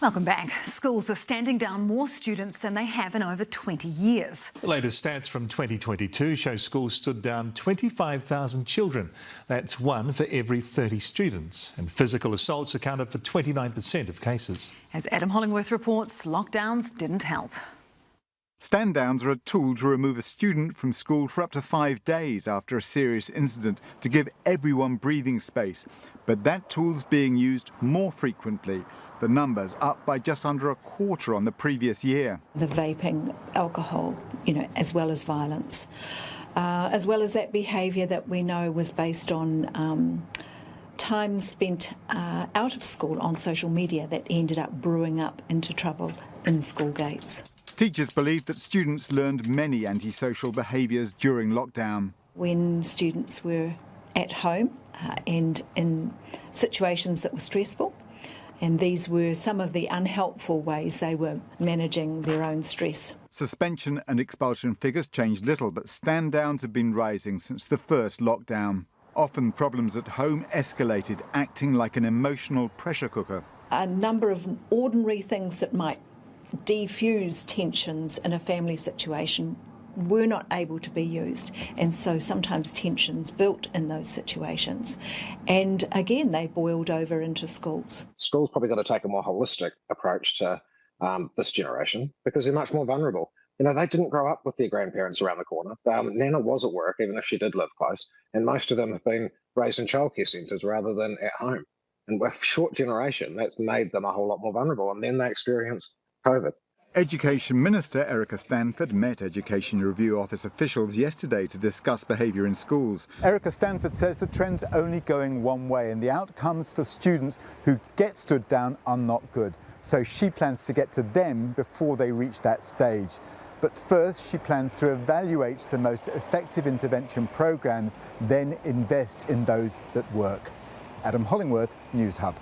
Welcome back. Schools are standing down more students than they have in over 20 years. The latest stats from 2022 show schools stood down 25,000 children. That's one for every 30 students. And physical assaults accounted for 29% of cases. As Adam Hollingworth reports, lockdowns didn't help. Stand-downs are a tool to remove a student from school for up to 5 days after a serious incident to give everyone breathing space. But that tool's being used more frequently. The numbers up by just under a quarter on the previous year. The vaping, alcohol, as well as violence, as well as that behaviour that we know was based on time spent out of school on social media that ended up brewing up into trouble in school gates. Teachers believe that students learned many antisocial behaviours during lockdown. When students were at home and in situations that were stressful, and these were some of the unhelpful ways they were managing their own stress. Suspension and expulsion figures changed little, but stand-downs have been rising since the first lockdown. Often problems at home escalated, acting like an emotional pressure cooker. A number of ordinary things that might defuse tensions in a family situation were not able to be used, and so sometimes tensions built in those situations, and again they boiled over into schools. Schools probably got to take a more holistic approach to this generation because they're much more vulnerable. They didn't grow up with their grandparents around the corner. Nana was at work, even if she did live close, and most of them have been raised in childcare centres rather than at home. And with a short generation, that's made them a whole lot more vulnerable, and then they experience COVID. Education Minister Erica Stanford met Education Review Office officials yesterday to discuss behaviour in schools. Erica Stanford says the trend's only going one way and the outcomes for students who get stood down are not good. So she plans to get to them before they reach that stage. But first she plans to evaluate the most effective intervention programmes, then invest in those that work. Adam Hollingworth, Newshub.